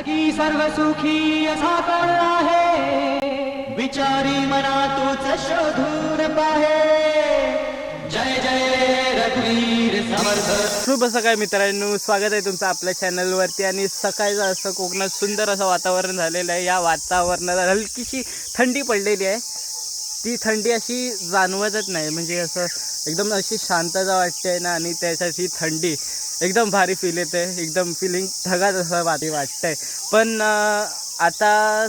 जगी सर्व सुखी असा कोण आहे, विचारी मना तूच शोधून पाहे. जय जय रघुवीर समर्थ. शुभ सकाळ मित्रांनो, स्वागत आहे तुमचं आपल्या चॅनलवरती. आणि सकाळचं असं कोकणात सुंदर असं वातावरण झालेलं आहे. या वातावरणात हलकीशी थंडी पडलेली आहे. ती थंडी अशी जाणवतच नाही, म्हणजे असं एकदम अशी शांतता वाटते ना. आणि त्यासाठी थंडी एकदम भारी फील येते, एकदम फिलिंग ढगात असं भारी वाटतंय. पण आता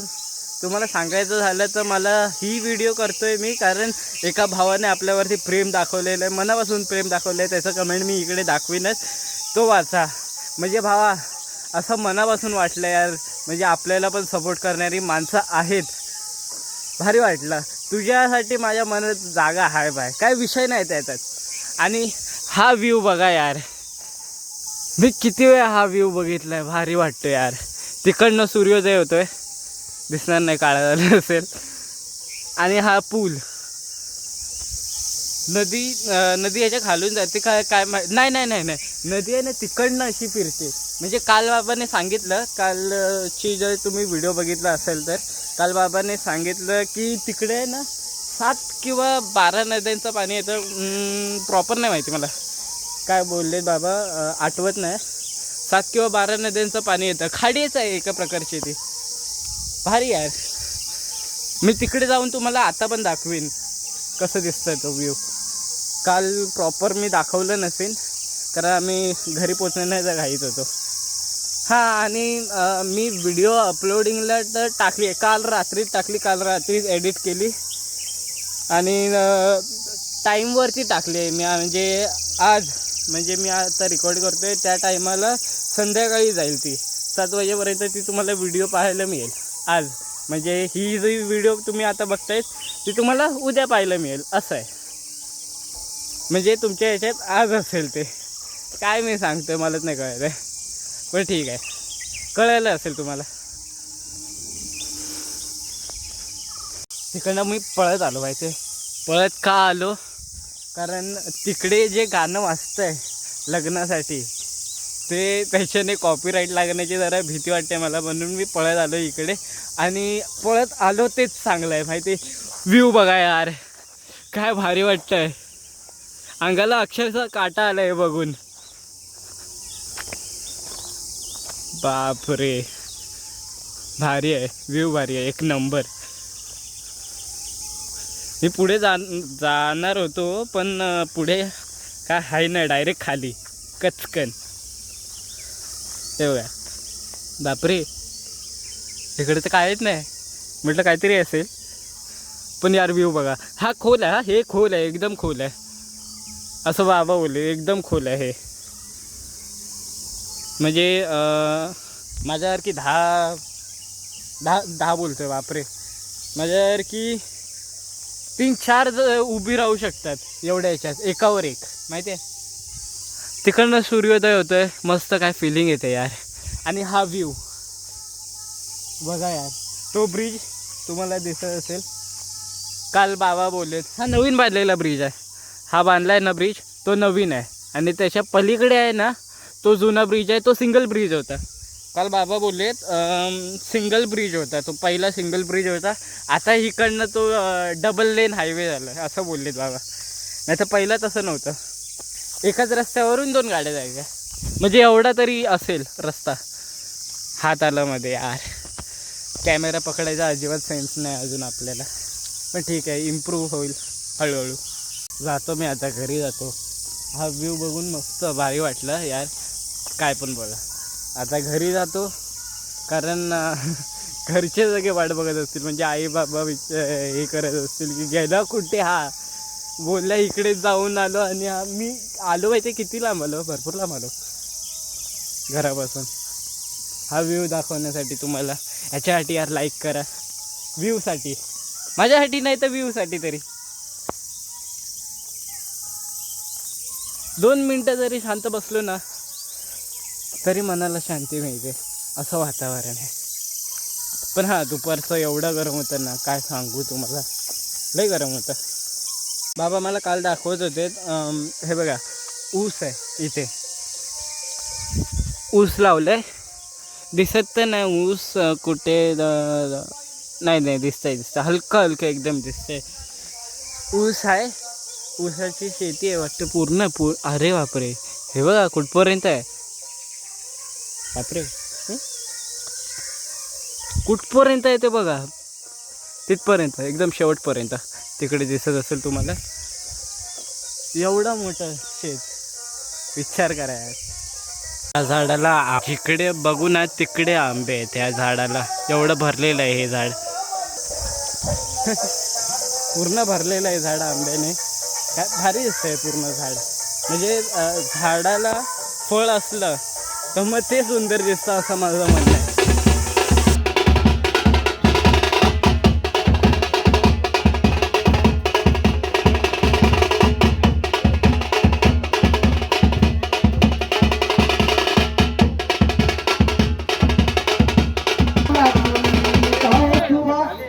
तुम्हाला सांगायचं झालं तर मला ही व्हिडिओ करतोय मी कारण एका भावाने आपल्यावरती प्रेम दाखवलेलं आहे, मनापासून प्रेम दाखवलं आहे. त्याचं कमेंट मी इकडे दाखवीनच, तो वाचा. म्हणजे भावा, असं मनापासून वाटलं यार, म्हणजे आपल्याला पण सपोर्ट करणारी माणसं आहेत. भारी वाटलं. तुझ्यासाठी माझ्या मनात जागा आहे बाय, काय विषय नाही त्याच्यात. आणि हा व्ह्यू बघा यार, मी किती वेळा हा व्ह्यू बघितला आहे. भारी वाटतो यार. तिकडनं सूर्योदय होतोय, दिसणार नाही, काळा झालं असेल. आणि हा पूल, नदी याच्या खालून जाते काय नाही नाही नाही नाही नदी आहे ना, तिकडनं अशी फिरते. म्हणजे काल बाबाने सांगितलं, कालची जर तुम्ही व्हिडिओ बघितला असेल तर काल बाबाने सांगितलं की तिकडे आहे ना 7 किंवा 12 नद्यांचं पाणी येतं. प्रॉपर नाही माहिती मला काय बोलले बाबा, आठवत नाही. 7 किंवा 12 नद्यांचं पाणी येतं. खाडीच आहे एका प्रकारची ती. भारी यार. मी तिकडे जाऊन तुम्हाला आता पण दाखवीन कसं दिसतंय तो व्ह्यू. काल प्रॉपर मी दाखवलं नसेल कारण आम्ही घरी पोचण्याचा घाईत होतो. हां, आणि मी व्हिडिओ अपलोडिंगला तर टाकली आहे, काल रात्रीच एडिट केली आणि टाईमवरती टाकली आहे मी. म्हणजे आज, म्हणजे मी आता रेकॉर्ड करतो आहे त्या टायमाला संध्याकाळी जाईल ती 7 वाजेपर्यंत ती तुम्हाला व्हिडिओ पाहायला मिळेल आज. म्हणजे ही जी व्हिडिओ तुम्ही आता बघताय ती तुम्हाला उद्या पाहायला मिळेल असं आहे. म्हणजे तुमच्या ह्याच्यात आज असेल ते, काय मी सांगतोय मलाच नाही कळत आहे, पण ठीक आहे, कळलं असेल तुम्हाला. तिकडनं मी पळत आलो माहिती आहे. पळत का आलो, कारण तिकडे जे गाणं वाजतंय लग्नासाठी ते त्याच्याने कॉपीराईट लागण्याची जरा भीती वाटते मला, म्हणून मी पळत आलो इकडे. आणि पळत आलो तेच चांगलं आहे माहिती. व्ह्यू बघा यार, काय भारी वाटतंय. अंगाला अक्षरशः काटा आला आहे बघून. बापरे, भारी आहे व्ह्यू, भारी आहे, एक नंबर. मी पुढे जाणार होतो पण पुढे काय आहे ना, डायरेक्ट खाली कचकन. ते बघा, बापरे, इकडे तर कायच नाही. म्हटलं काहीतरी असेल, पण यार व्ह्यू बघा. हा खोल आहे, हे खोल आहे, एकदम खोल आहे असं बाबा बोलले, एकदम खोल आहे हे. म्हणजे माझ्यासारखी दहा बोलतोय, बापरे, माझ्यासारखी 3-4 उभी राहू शकतात एवढ्या ह्याच्यात, एकावर एक माहिती आहे. तिकडनं सूर्योदय होतोय, मस्त काय फिलिंग येते यार. आणि हा व्ह्यू बघा यार, तो ब्रिज तुम्हाला दिसत असेल, काल बाबा बोललेत हा नवीन बांधलेला ब्रिज आहे. हा बांधला आहे ना ब्रिज, तो नवीन आहे. आणि त्याच्या पलीकडे आहे ना तो जुना ब्रिज आहे, तो सिंगल ब्रिज होता. काल बाबा बोललेत सिंगल ब्रिज होता, तो पहिला सिंगल ब्रिज होता. आता इकडनं तो डबल लेन हायवे झाला असं बोललेत बाबा. नाही तर पहिला तसं नव्हतं, एकाच रस्त्यावरून 2 गाड्या जायच्या. म्हणजे एवढा तरी असेल रस्ता हातालामध्ये यार. कॅमेरा पकडायचा अजिबात सेन्स नाही अजून आपल्याला, पण ठीक आहे, इम्प्रूव्ह होईल हळूहळू. जातो मी आता, घरी जातो. हा व्ह्यू बघून मस्त भारी वाटलं यार, काय पण बोला. आता घरी जातो कारण घरचे सगळे वाट बघत असतील, म्हणजे आई बाबा हे करत असतील की गेला कुठे. हा बोलला इकडे जाऊन आलो, आणि मी आलो माहिती किती लांब आलो, भरपूर लांब आलो घरापासून हा व्ह्यू दाखवण्यासाठी तुम्हाला. ह्याच्यासाठी यार लाईक करा, व्ह्यूसाठी, माझ्यासाठी नाही तर व्ह्यूसाठी तरी. 2 मिनटं जरी शांत बसलो ना तरी मनाला शांती मिळते, असं वातावरण आहे. पण हां, दुपारचं एवढं गरम होतं ना, काय सांगू तुम्हाला, लय गरम होतं. बाबा मला काल दाखवत होते, हे बघा ऊस आहे इथे, ऊस लावलं आहे दिसत तर नाही ऊस कुठे नाही दिसतंय हलकं हलकं एकदम दिसतंय. ऊस आहे, ऊसाची शेती आहे वाटतं पूर्ण अरे बापरे, हे बघा कुठपर्यंत आहे. बापरे कुठपर्यंत आहे ते बघा, तिथपर्यंत एकदम शेवटपर्यंत तिकडे दिसत असेल तुम्हाला. एवढा मोठा शेत, विचार करा यार. त्या झाडाला इकडे बघू ना तिकडे आंबे आहेत. त्या झाडाला एवढं भरलेलं आहे हे झाड. पूर्ण भरलेलं आहे झाड आंब्याने. काय भारी दिसतंय पूर्ण झाड. म्हणजे झाडाला फळ असलं तर मग ते सुंदर दिसतं असं माझं म्हणणं आहे.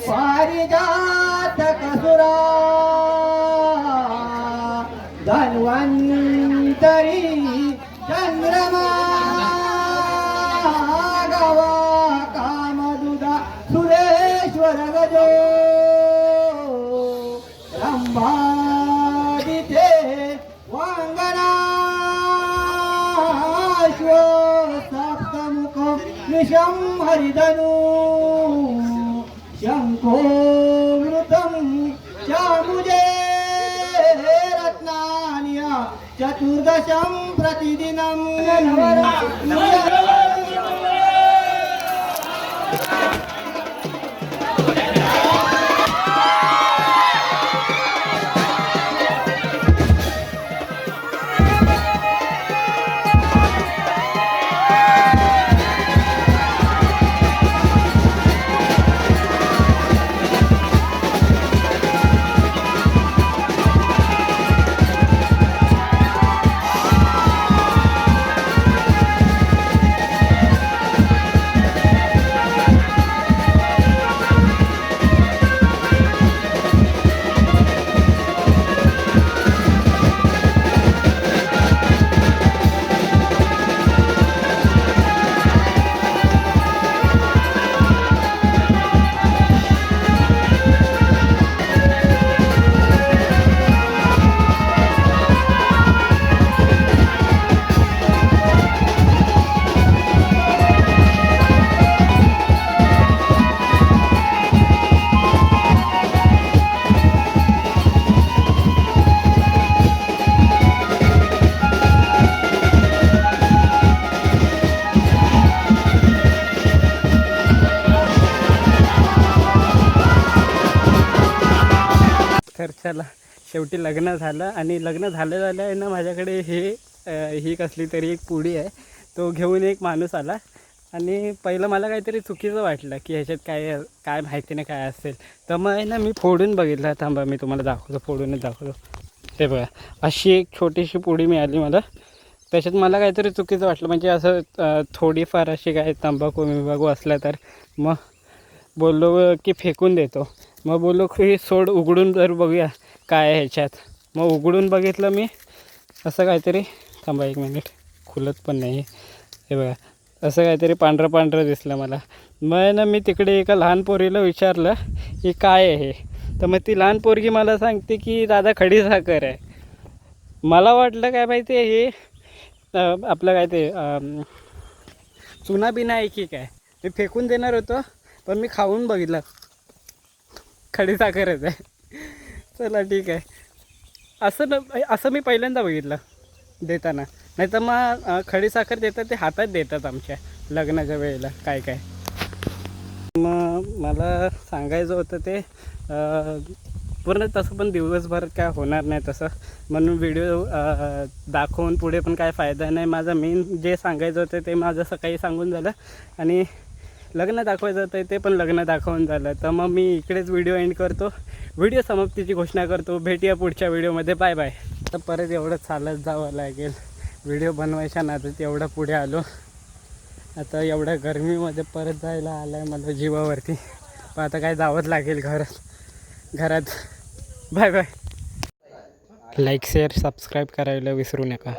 पारिजात कसुरा धन्वंतरी चंद्रमा गवा कामदुदा सुरेश्वर गजो रंभादिते वांगना सप्तमुख निशं हरिधनु शंखोमृतं चामुजे रत्नान्य चतुर्दशं प्रतिदिनं तर चला शेवटी लग्न झालं. आणि लग्न झालं आहे ना, माझ्याकडे ही कसली तरी एक पुडी आहे. तो घेऊन एक माणूस आला आणि पहिलं मला काहीतरी चुकीचं वाटलं की ह्याच्यात काय माहिती नाही काय असेल. तर मग आहे ना मी फोडून बघितलं. थांबा मी तुम्हाला दाखवतो, फोडूनच दाखवतो. ते बघा अशी एक छोटीशी पुडी मिळाली मला. त्याच्यात मला काहीतरी चुकीचं वाटलं, म्हणजे असं थोडीफार अशी काय तंबाखू असला तर मग बोललो की फेकून देतो. मग बोललो की सोड उघडून जर बघूया काय आहे ह्याच्यात. मग उघडून बघितलं मी, असं काहीतरी, थांबा एक मिनिट, खुलत पण नाही. हे बघा असं काहीतरी पांढरं पांढरं दिसलं मला. मग ना मी तिकडे एका लहान पोरीला विचारलं की काय आहे हे. तर मग ती लहान पोरगी मला सांगते की दादा खडीसाखर आहे. मला वाटलं काय माहिती आहे हे आपलं काय ते चुना बिना आहे की काय. मी फेकून देणार होतो पण मी खाऊन बघितलं, खडीसाखरच आहे. चला ठीक आहे. असं मी पहिल्यांदा बघितलं देताना. नाही तर मग खडीसाखर देतात ते हातात देतात आमच्या लग्नाच्या वेळेला काय. मग मला सांगायचं होतं ते पूर्ण तसं पण दिवसभर काय होणार नाही तसं, म्हणून व्हिडिओ दाखवून पुढे पण काय फायदा नाही. माझं मेन जे सांगायचं होतं ते माझं सकाळी सांगून झालं आणि लग्न दाखवायचं होतं ते पण लग्न दाखवून झालं. तर मग मी इकडेच व्हिडिओ एंड करतो, व्हिडिओ समाप्तीची घोषणा करतो. भेटूया पुढच्या व्हिडिओमध्ये. Bye bye. तर परत एवढं चालत जावं लागेल, व्हिडिओ बनवायच्या नादात एवढं पुढे आलो. आता एवढ्या गरमीमध्ये परत जायला आलं आहे मला जीवावरती, पण आता काय जावंच लागेल घरात. Bye bye. Like share subscribe करायला विसरू नका.